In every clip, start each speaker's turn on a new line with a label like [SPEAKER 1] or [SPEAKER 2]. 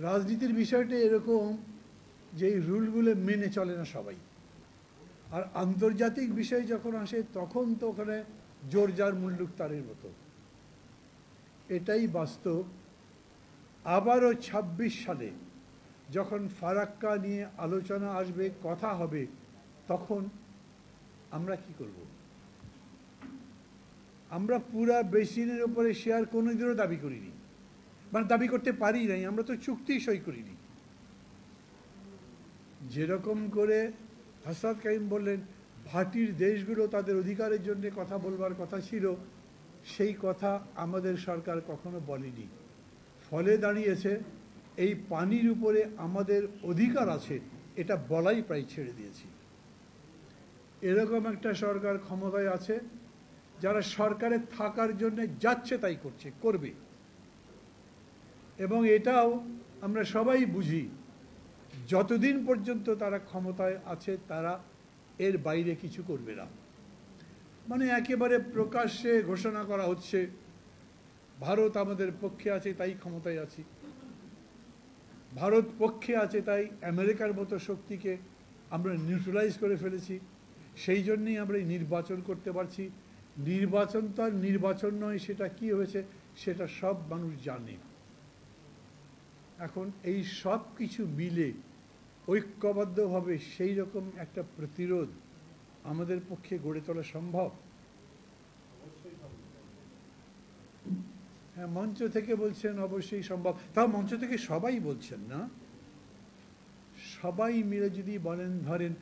[SPEAKER 1] রাজনীতির বিষয়টা এরকম যে এই রুলগুলো মেনে চলে না সবাই, আর আন্তর্জাতিক বিষয় যখন আসে তখন তো ওখানে জোর যার মুল্লুক তারের মতো। এটাই বাস্তব। আবারও ২৬ সালে যখন ফারাক্কা নিয়ে আলোচনা আসবে, কথা হবে, তখন আমরা কি করব? আমরা পুরা বেসিনের উপরে শেয়ার কোনোদিনও দাবি করিনি, মানে দাবি করতে পারি নাই, আমরা তো চুক্তি সই করিনি। যেরকম করে হাসরাত কাইম বললেন ভাটির দেশগুলো তাদের অধিকারের জন্য কথা বলবার কথা ছিল, সেই কথা আমাদের সরকার কখনো বলেনি। ফলে দাঁড়িয়েছে এই পানির উপরে আমাদের অধিকার আছে এটা বলাই প্রায় ছেড়ে দিয়েছি। এরকম একটা সরকার ক্ষমতায় আছে যারা সরকারে থাকার জন্য যাচ্ছে তাই করবে, এবং এটাও আমরা সবাই বুঝি যতদিন পর্যন্ত তারা ক্ষমতায় আছে তারা এর বাইরে কিছু করবে না। মানে একেবারে প্রকাশ্যে ঘোষণা করা হচ্ছে ভারত আমাদের পক্ষে আছে তাই ক্ষমতায় আছি, ভারত পক্ষে আছে তাই আমেরিকার মতো শক্তিকে আমরা নিউট্রালাইজ করে ফেলেছি, সেই জন্যই আমরা নির্বাচন করতে পারছি। নির্বাচন তো আর নির্বাচন নয়, সেটা কি হয়েছে সেটা সব মানুষ জানে। এখন এই সব কিছু মিলে ঐক্যবদ্ধভাবে সেই রকম একটা প্রতিরোধ আমাদের পক্ষে গড়ে তোলা সম্ভব? হ্যাঁ, মঞ্চ থেকে বলছেন অবশ্যই সম্ভব। তাও মঞ্চ থেকে সবাই বলছেন না, সবাই মিলে যদি বলেন, ধরেন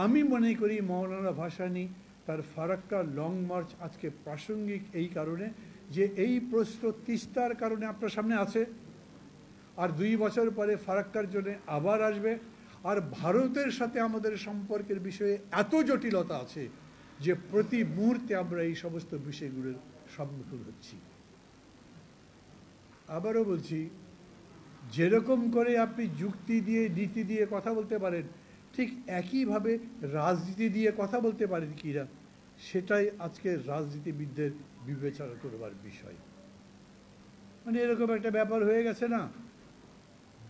[SPEAKER 1] আমি মনে করি মৌলানা ভাসানী তার ফারাক্কা লং মার্চ আজকে প্রাসঙ্গিক এই কারণে যে এই প্রশ্ন তিস্তার কারণে আপনার সামনে আছে, আর ২ বছর পরে ফারাক্কার জন্য আবার আসবে, আর ভারতের সাথে আমাদের সম্পর্কের বিষয়ে এত জটিলতা আছে যে প্রতি মুহূর্তে আমরা এই সমস্ত বিষয়গুলোর সম্মুখীন হচ্ছি। আবারও বলছি, যেরকম করে আপনি যুক্তি দিয়ে নীতি দিয়ে কথা বলতে পারেন, ঠিক একইভাবে রাজনীতি দিয়ে কথা বলতে পারেন কিনা, সেটাই আজকে রাজনীতিবিদদের বিবেচনা করবার বিষয়। মানে এরকম একটা ব্যাপার হয়ে গেছে না,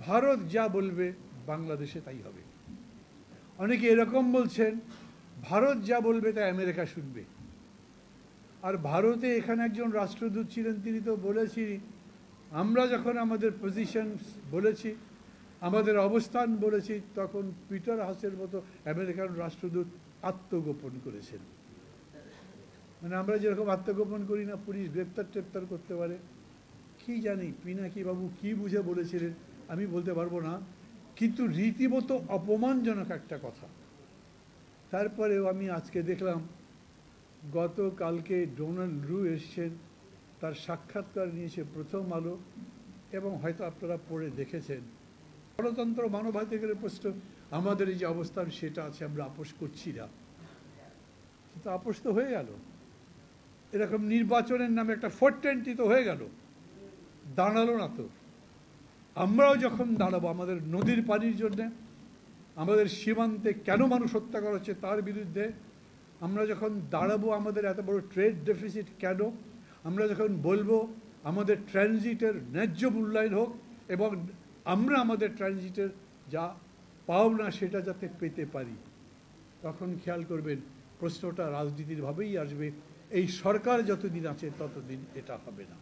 [SPEAKER 1] ভারত যা বলবে বাংলাদেশে তাই হবে। অনেকে এরকম বলছেন ভারত যা বলবে তাই আমেরিকা শুনবে। আর ভারতে এখানে একজন রাষ্ট্রদূত ছিলেন, তিনি তো বলেছি, আমরা যখন আমাদের পজিশন বলেছি, আমাদের অবস্থান বলেছি, তখন পিটার হাসের মতো আমেরিকান রাষ্ট্রদূত আত্মগোপন করেছেন। মানে আমরা যেরকম আত্মগোপন করি না, পুলিশ গ্রেপ্তার টেপ্তার করতে পারে, কি জানি পিনাকি বাবু কি বুঝে বলেছিলেন আমি বলতে পারবো না, কিন্তু রীতিমতো অপমানজনক একটা কথা। তারপরেও আমি আজকে দেখলাম গতকালকে ডোনাল্ড রু এসছেন, তার সাক্ষাৎকার নিয়েছে প্রথম আলো, এবং হয়তো আপনারা পড়ে দেখেছেন। গণতন্ত্র মানবাধিকারের প্রশ্ন আমাদের এই যে অবস্থান সেটা আছে, আমরা আপোষ করছি না, কিন্তু আপোষ তো হয়ে গেল। এরকম নির্বাচনের নামে একটা 420 তো হয়ে গেল, দাঁড়ালো না তো। আমরাও যখন দাঁড়াবো আমাদের নদীর পানির জন্যে, আমাদের সীমান্তে কেন মানুষ হত্যা করা হচ্ছে তার বিরুদ্ধে, আমরা যখন দাঁড়াবো আমাদের এত বড় ট্রেড ডেফিসিট কেন, আমরা যখন বলবো আমাদের ট্রানজিটের ন্যায্য মূল্যায়ন হোক এবং আমরা আমাদের ট্রানজিটের যা পাওনা সেটা যাতে পেতে পারি, তখন খেয়াল করবেন প্রশ্নটা রাজনীতির ভাবেই আসবে। এই সরকার যতদিন আছে ততদিন এটা হবে না।